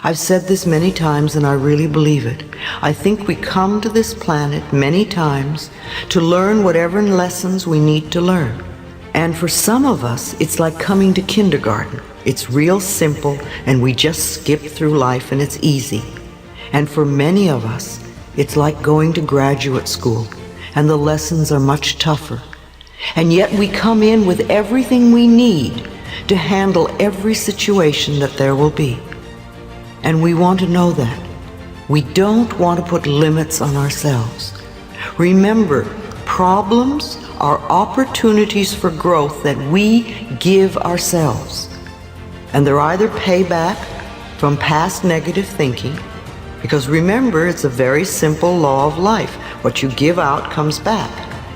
I've said this many times and I really believe it. I think we come to this planet many times to learn whatever lessons we need to learn. And for some of us, it's like coming to kindergarten. It's real simple and we just skip through life and it's easy. And for many of us, it's like going to graduate school and the lessons are much tougher. And yet we come in with everything we need to handle every situation that there will be. And we want to know that. We don't want to put limits on ourselves. Remember, problems are opportunities for growth that we give ourselves. And they're either payback from past negative thinking, because remember, it's a very simple law of life. What you give out comes back.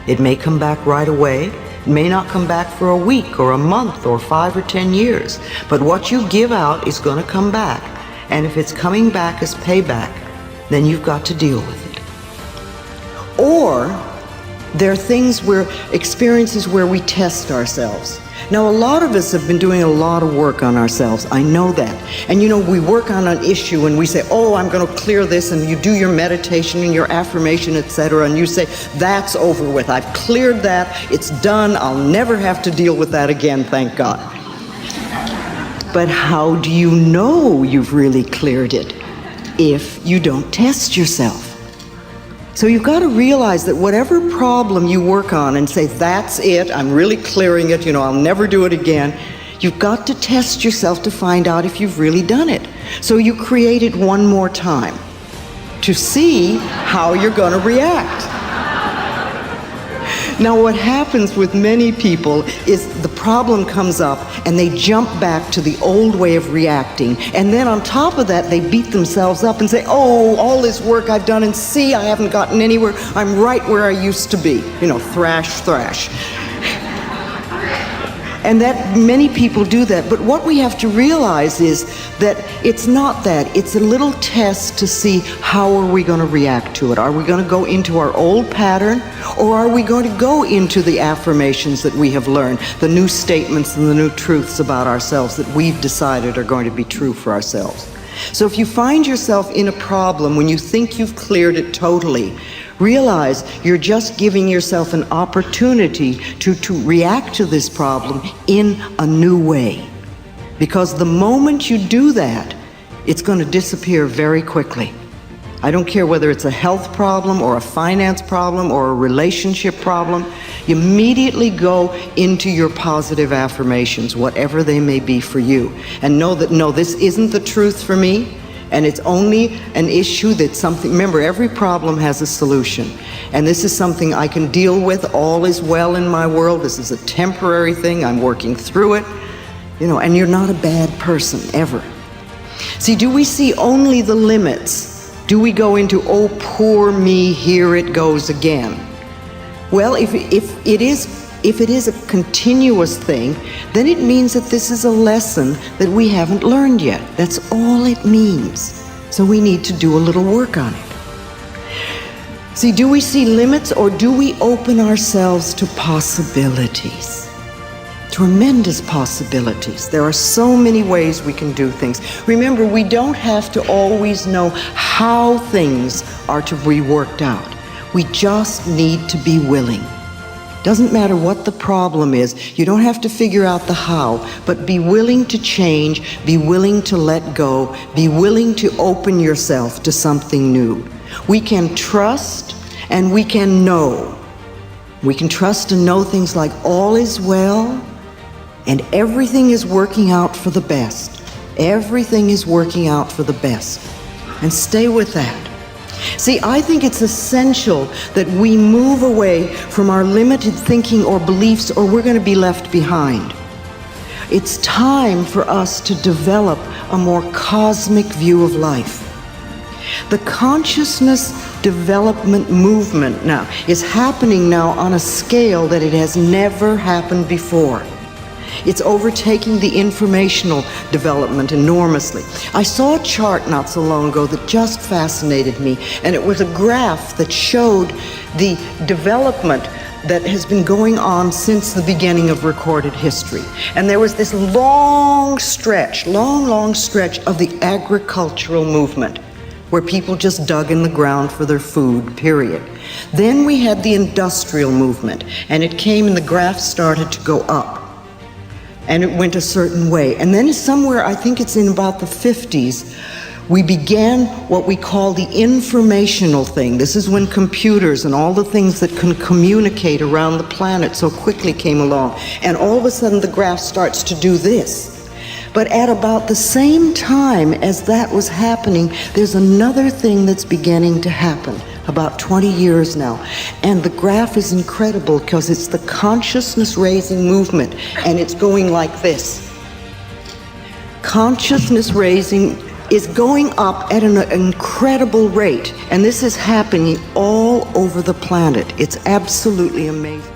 It may come back right away. It may not come back for a week or a month or 5 or 10 years. But what you give out is going to come back. And if it's coming back as payback, then you've got to deal with it. Or there are experiences where we test ourselves. Now, a lot of us have been doing a lot of work on ourselves. I know that. And we work on an issue and we say, oh, I'm going to clear this, and you do your meditation and your affirmation, etc. And you say, that's over with. I've cleared that. It's done. I'll never have to deal with that again, thank God. But how do you know you've really cleared it if you don't test yourself? So you've got to realize that whatever problem you work on and say, that's it, I'm really clearing it, I'll never do it again, you've got to test yourself to find out if you've really done it. So you create it one more time to see how you're going to react. Now, what happens with many people is the problem comes up and they jump back to the old way of reacting. And then on top of that, they beat themselves up and say, oh, all this work I've done, and see, I haven't gotten anywhere. I'm right where I used to be. Thrash. And that many people do that. But what we have to realize is that it's not that. It's a little test to see how are we going to react to it. Are we going to go into our old pattern, or are we going to go into the affirmations that we have learned, the new statements and the new truths about ourselves that we've decided are going to be true for ourselves? So if you find yourself in a problem when you think you've cleared it totally, realize you're just giving yourself an opportunity to react to this problem in a new way. Because the moment you do that, it's going to disappear very quickly. I don't care whether it's a health problem or a finance problem or a relationship problem. You immediately go into your positive affirmations, whatever they may be for you, and know that, no, this isn't the truth for me. And it's only an issue that's something, remember, every problem has a solution. And this is something I can deal with. All is well in my world. This is a temporary thing. I'm working through it. And you're not a bad person, ever. See, do we see only the limits? Do we go into, oh, poor me, here it goes again? Well, if it is a continuous thing, then it means that this is a lesson that we haven't learned yet. That's all it means. So we need to do a little work on it. See, do we see limits, or do we open ourselves to possibilities? Tremendous possibilities. There are so many ways we can do things. Remember, we don't have to always know how things are to be worked out. We just need to be willing. Doesn't matter what the problem is. You don't have to figure out the how, but be willing to change, be willing to let go, be willing to open yourself to something new. We can trust and we can know. We can trust and know things like all is well and everything is working out for the best. Everything is working out for the best. And stay with that. See, I think it's essential that we move away from our limited thinking or beliefs, or we're going to be left behind. It's time for us to develop a more cosmic view of life. The consciousness development movement now is happening now on a scale that it has never happened before. It's overtaking the informational development enormously. I saw a chart not so long ago that just fascinated me, and it was a graph that showed the development that has been going on since the beginning of recorded history. And there was this long stretch of the agricultural movement, where people just dug in the ground for their food, period. Then we had the industrial movement, and it came and the graph started to go up. And it went a certain way. And then somewhere, I think it's in about the 50s, we began what we call the informational thing. This is when computers and all the things that can communicate around the planet so quickly came along. And all of a sudden the graph starts to do this. But at about the same time as that was happening, there's another thing that's beginning to happen, about 20 years now. And the graph is incredible because it's the consciousness raising movement, and it's going like this. Consciousness raising is going up at an incredible rate, and this is happening all over the planet. It's absolutely amazing.